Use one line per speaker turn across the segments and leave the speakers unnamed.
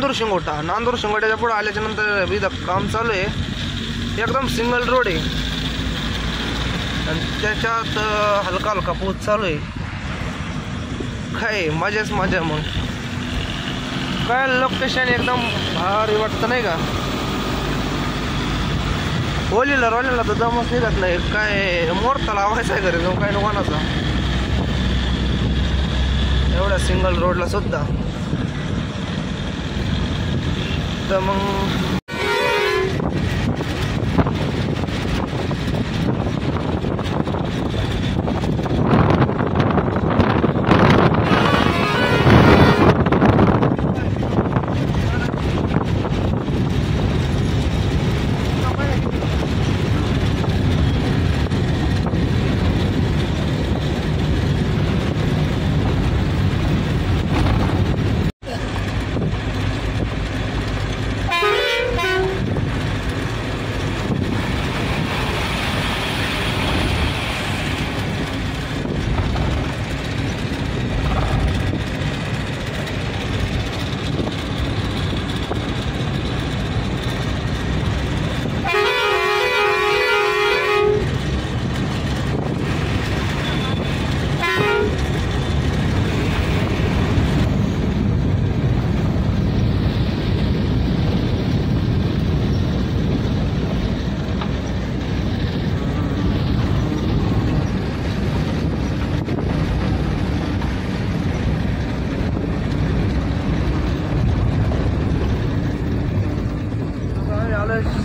नांदूर शिंगोट्याच्या पुढे आल्याच्या नंतर इथं काम चालू आहे, एकदम सिंगल रोड आहे आणि त्याच्यात हलका हलका पाऊस चालू आहे. काय मजाच मजा. मग काय लोकेशन एकदम भारी वाटतं नाही का. ओलीला रोलीला तर दमच निघत नाही. काय मोरता लावायचा आहे घरी जाऊन काय नुकसानाचा एवढ्या सिंगल रोडला सुद्धा. तर मग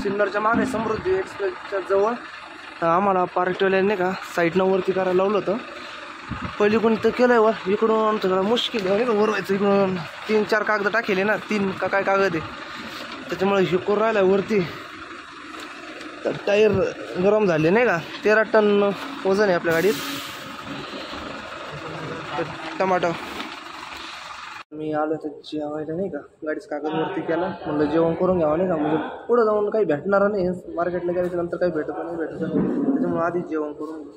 सिन्नरच्या मागे समृद्धी एक्सप्रेसच्या जवळ आम्हाला पार्टीवाल्यांनी का साईडनं वरती करायला लावलं होतं. पहिली कोणी तर केलं आहे वर, इकडून आमच्याकडं मुश्किल आहे का वर व्हायचं. इकडून 3-4 कागद टाकेले ना, 3 का काय कागद आहे त्याच्यामुळे हे करून राहिला वरती. तर टायर गरम झाले नाही का. 13 टन वजन आहे आपल्या गाडीत. टमाटो मी आलो तर जेवायला नाही का, गाडीच कागद वरती केला, म्हणलं जेवण करून घ्यावं नाही का, म्हणजे पुढं जाऊन काही भेटणार नाही. मार्केटला गेल्याच्या नंतर काही भेटत नाही त्याच्यामुळे आधीच जेवण करून घेऊ.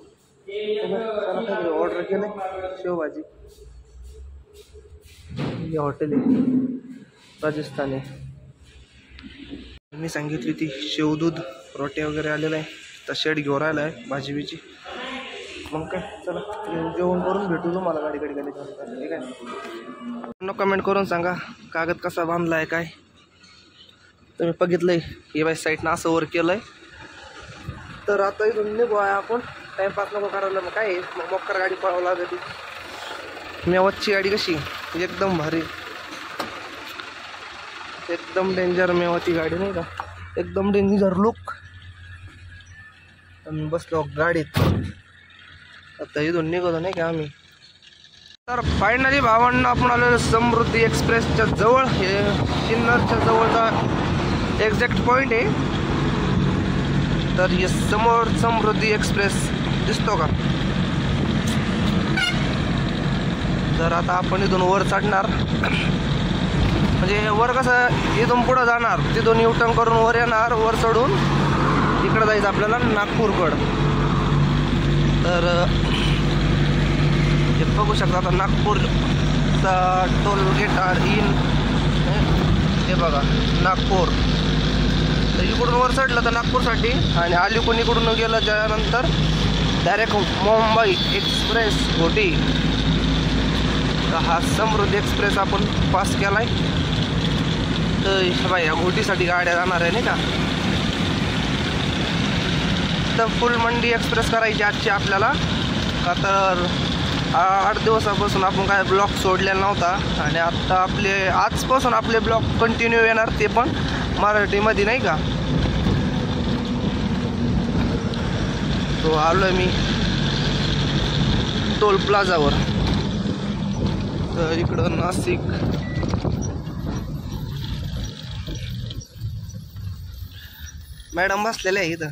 ऑर्डर केलं शेवभाजी. हे हॉटेल आहे राजस्थानी. मी सांगितली ती शेवदूध रोट्या वगैरे आलेलं आहे. तर शेड घेऊन राहिला आहे भाजी बिजी. मग काय चला जेवण करून भेटू तुम्हाला गाडी गेल्याच्या नंतर. ठीक आहे. कमेंट करून सांगा कागद कसा बांधला आहे काय तुम्ही बघितलंय. हे बाई साईडनं असं वर केलंय. तर आता इथून निघू आहे आपण. टाइमपास नको करायला. मग काय मग मोक्कर गाडी पळावं लागते. मेवाची गाडी कशी एकदम भारी, एकदम डेंजर मेवाची गाडी नाही का, एकदम डेंजर लुक. आम्ही बसलो गाडीत. आता इथून निघतो नाही का आम्ही. तर फायनली भावांना आपण आलेलो समृद्धी एक्सप्रेसच्या जवळ. हे सिन्नरच्या जवळचा एक्झॅक्ट पॉईंट आहे. तर हे समोर समृद्धी एक्सप्रेस दिसतो का. तर आता आपण इथून वर चढणार. म्हणजे वर कसं इथून पुढं जाणार, तिथून युटर्न करून वर येणार, वर चढून इकडं जायचं आपल्याला नागपूरकडं. तर हे बघू शकता आता नागपूरचा टोल गेट इन. हे बघा नागपूर. तर इकडून वर चढलं तर नागपूरसाठी, आणि अलीकडून इकडून गेलं त्यानंतर डायरेक्ट मुंबई एक्सप्रेस घोटी. तर हा समृद्धी एक्सप्रेस आपण पास केला आहे. तर बाई या घोटीसाठी गाड्या जाणार आहे नाही का. तर फुल मंडी एक्सप्रेस करायची आजची आपल्याला. का तर 8 दिवसापासून आपण काय ब्लॉग सोडलेला नव्हता, आणि आत्ता आपले आजपासून आपले ब्लॉग कंटिन्यू येणार, ते पण मराठीमध्ये नाही का. तो आलो आहे मी टोल प्लाझावर. तर इकडं नाशिक मॅडम बसलेले आहे इथं.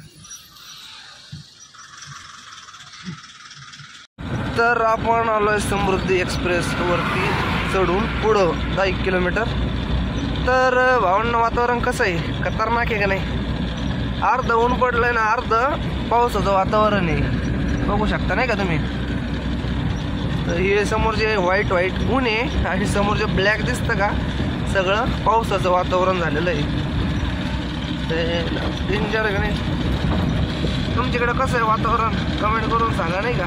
तर आपण आलो आहे समृद्धी एक्सप्रेसवरती चढून पुढं 10 किलोमीटर. तर भावना वातावरण कसं आहे, खतरनाक आहे का नाही. अर्ध ऊन पडलं आहे ना, अर्ध पावसाचं वातावरण आहे. बघू शकता नाही का तुम्ही. तर हे समोर जे व्हाईट ऊन आहे आणि समोर जे ब्लॅक दिसतं का, सगळं पावसाचं वातावरण झालेलं आहे. ते डेंजर आहे का नाही? तुमच्याकडे कसं आहे वातावरण कमेंट करून सांगा नाही का.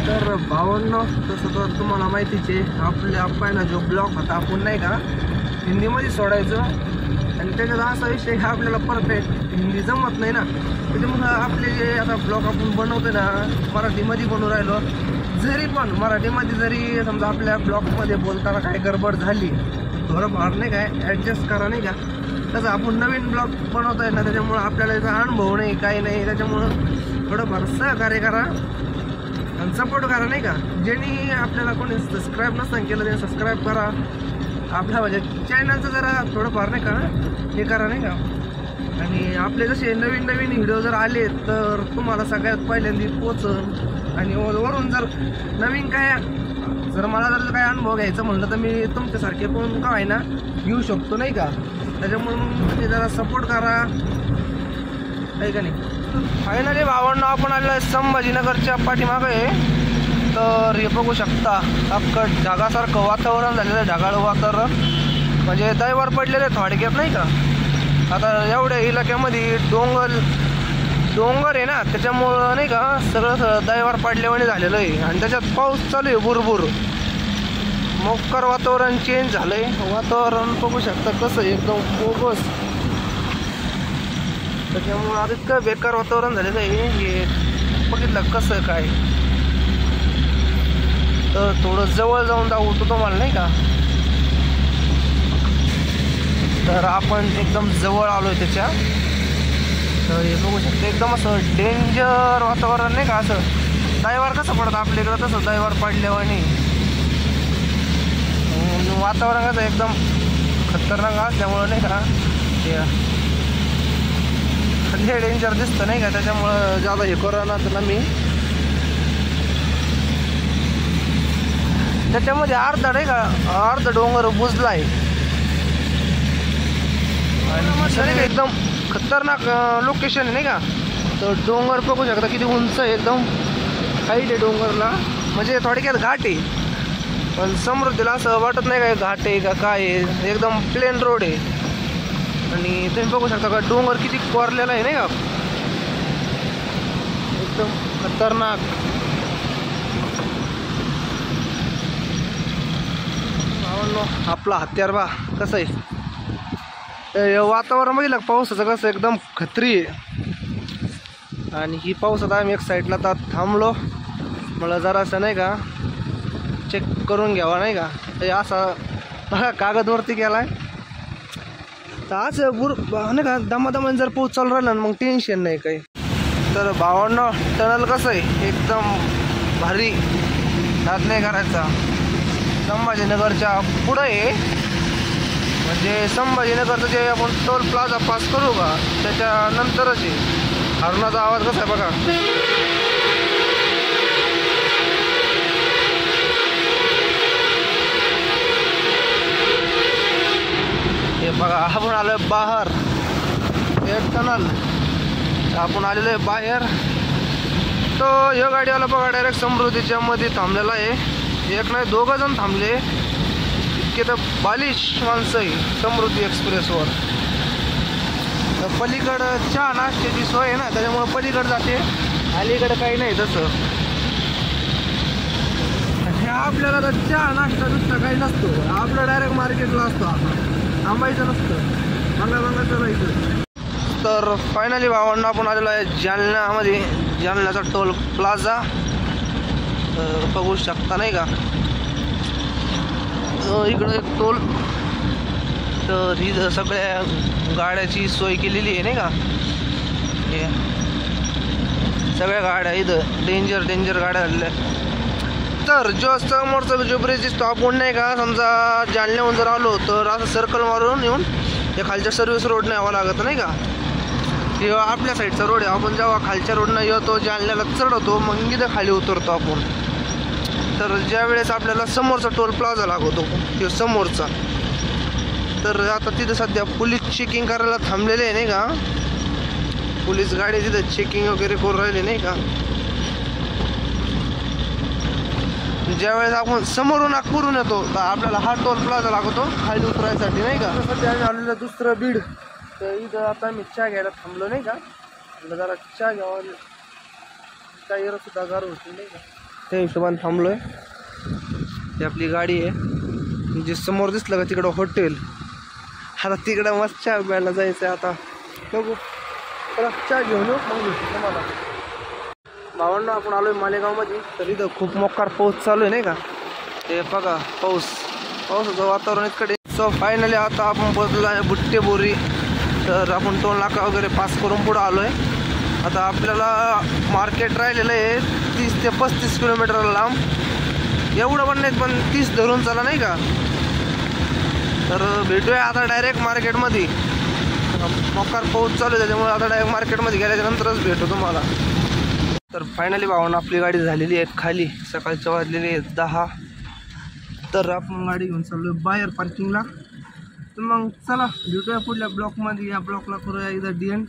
तर भावांनो, तसं तर तुम्हाला माहितीच आहे, आपल्या आप्पायला जो ब्लॉग होता आपण नाही का हिंदीमध्ये सोडायचं, आणि त्याच्यात असा विषय हा आपल्याला परफेक्ट हिंदी जमत नाही ना, त्याच्यामुळं आपले जे आता ब्लॉग आपण बनवतो ना मराठीमध्ये बनवून राहिलो, जरी पण मराठीमध्ये जरी समजा आपल्या ब्लॉगमध्ये बोलताना काय गडबड झाली थोडंफार नाही काय ॲडजस्ट करा नाही का. तसं आपण नवीन ब्लॉग बनवतो आहे ना, त्याच्यामुळं आपल्याला याचा अनुभव नाही काही नाही, त्याच्यामुळं थोडंफार सहकार्य करा आणि सपोर्ट करा नाही का. ज्यांनी आपल्याला कोणी सबस्क्राईब नसताना केलं त्यांनी सबस्क्राईब करा. आपल्या म्हणजे चॅनलचं जरा थोडंफार नाही का हे करा नाही का. आणि आपले जसे नवीन नवीन व्हिडिओ जर आले तर तुम्हाला सगळ्यात पहिल्यांदा पोचन. आणि वरून जर नवीन काय जर मला जर काय अनुभव घ्यायचं म्हणलं तर मी तुमच्यासारखे कोण का आहे ना घेऊ शकतो नाही का. त्याच्यामुळे तुम्ही जरा सपोर्ट करा आहे का नाही. फायनली भावांना आपण आलेलं आहे संभाजीनगरच्या पाठीमागं आहे. तर हे बघू शकता अख्खं ढगासारखं वातावरण झालेलं आहे, ढगाळ वातावरण म्हणजे दैवार पडलेले थोडक्यात नाही का. आता एवढ्या इलाक्यामध्ये डोंगर आहे ना, त्याच्यामुळं नाही का सगळं दैवार पडल्यावाने झालेलं आहे. आणि त्याच्यात पाऊस चालू आहे भुरभुर, मोक्कर वातावरण चेंज झालं आहे. वातावरण बघू शकता कसं एकदम बोगस, त्याच्यामुळं आता इतकं बेकार वातावरण झालेलं आहे. हे बघितलं कसं काय. तर थोडं जवळ जाऊन दाखवतो तुम्हाला नाही का. तर आपण एकदम जवळ आलोय त्याच्या. तर हे बघू शकतो एकदम असं डेंजर वातावरण नाही का. असं दैवार कसं पडतं आपल्याकडं तसं दैवार पडल्यावानी वातावरण कसं एकदम खतरनाक असल्यामुळं नाही का हे डेंजर दिसतं नाही का. त्याच्यामुळं ज्यादा हे करा ना त्याला मी त्याच्यामध्ये अर्धा नाही का अर्धा डोंगर बुजला आहे. आणि एकदम खतरनाक लोकेशन आहे नाही का. तर डोंगर बघू शकता किती उंच आहे, एकदम हाईट आहे डोंगरला, म्हणजे थोडक्यात घाट आहे. पण समृद्धीला असं वाटत नाही काय घाट आहे का काय आहे, एकदम प्लेन रोड आहे. आणि तुम्ही बघू शकता का डोंगर किती कोरलेला आहे नाही का, एकदम खतरनाक. आपला हत्यार बा कसं आहे. वातावरण बघितलं पावसाचं कसं एकदम खत्री आहे. आणि ही पावसात आम्ही एक साईडला तर थांबलो, मला जरा असं नाही का चेक करून घ्यावा नाही का. असा बघा कागदवरती केलाय तर आज नाही का दमादमाने जर पाऊस चालू राहिला मग टेन्शन नाही काही. तर भावांनो टनल कसं आहे एकदम भारी, नाद नाही करायचा. संभाजीनगरच्या पुढं आहे, म्हणजे संभाजीनगरचं जे आपण टोल प्लाझा पास करू का त्याच्यानंतरच आहे. हरणाचा आवाज कसा आहे बघा. हे बघा आपण आलो आहे बाहेर, हे टनल आपण आलेलो आहे बाहेर. तो ह्या गाडीवाला बघा डायरेक्ट समृद्धीच्या मध्ये थांबलेला आहे. एक नाही दोघं जण थांबले, इतके तर बालिश माणसं आहे समृद्धी एक्सप्रेसवर. पलीकडं चहा नाश्त्याची सोय आहे ना, त्याच्यामुळं पलीकडं जाते, अलीकडं काही नाही तसं. आपल्याला तर चहा नाश्ता नुसतं काही नसतो, आपलं डायरेक्ट मार्केटला असतो, थांबायचं नसतं, मागा चालायचं. तर फायनली भावांना आपण आलेलो आहे जालन्यामध्ये, जालन्याचा टोल प्लाझा बघू शकता नाही का. इकडं एक टोल, तर ही सगळ्या गाड्याची सोय केलेली आहे नाही का. हे सगळ्या गाड्या इथं डेंजर गाड्या झालेल्या. तर जो समोरचा जो ब्रिज दिसतो आपण नाही का, समजा जालन्याहून जर आलो तर असं सर्कल मारून येऊन या खालच्या सर्व्हिस रोडने यावं लागतं नाही का. हे आपल्या साईडचा रोड आहे, आपण जेव्हा खालच्या रोडनं येतो जालन्याला चढवतो मग इथं खाली उतरतो आपण. तर ज्या वेळेस आपल्याला समोरचा टोल प्लाझा लागतो तो समोरचा, तर आता तिथं सध्या पोलीस चेकिंग करायला थांबलेले आहे नाही का. पोलीस गाडी तिथं चेकिंग वगैरे करून राहिले नाही का. ज्यावेळेस आपण समोरून नागपूरहून येतो तर आपल्याला हा टोल प्लाझा लागतो खाली उतरायसाठी नाही का. सध्या आम्ही आलेलं दुसरं बीड, तर इथं आता आम्ही चहा घ्यायला थांबलो नाही का. जरा चहा घ्यावा, टायर सुद्धा गार होती नाही का, त्या हिशोबाने थांबलोय. ही आपली गाडी आहे, जे समोर दिसलं का तिकडं हॉटेल. आता तिकडं मस्त चहा प्यायला जायचं आहे. आता बघू, चला चहा घेऊन येऊ मग भेटू तुम्हाला. भावांना आपण आलोय मालेगावमध्ये, तर इथं खूप मोकार पाऊस चालू आहे नाही का. ते बघा पावसाचं वातावरण इकडे. सो फायनली आता आपण पोहोचलो आहे बुट्टे बोरी. तर आपण टोल नाका वगैरे पास करून पुढं आलो आहे. आता आपल्याला मार्केट राहिलेलं आहे 30 ते 35 किलोमीटर लांब. एवढं पण नाही, पण 30 धरून चला नाही का. तर भेटूया आता डायरेक्ट मार्केटमध्ये. मोकार पाऊस चालू आहे त्याच्यामुळे आता डायरेक्ट मार्केटमध्ये गेल्याच्या नंतरच भेटू तुम्हाला. तर फायनली भावानं आपली गाडी झालेली आहे खाली. सकाळच्या वाजलेली आहेत 10. तर आपण गाडी घेऊन चाललो बाहेर पार्किंगला. तर मग चला भेटूया पुढल्या ब्लॉकमध्ये. या ब्लॉकला करूया एकदा DN.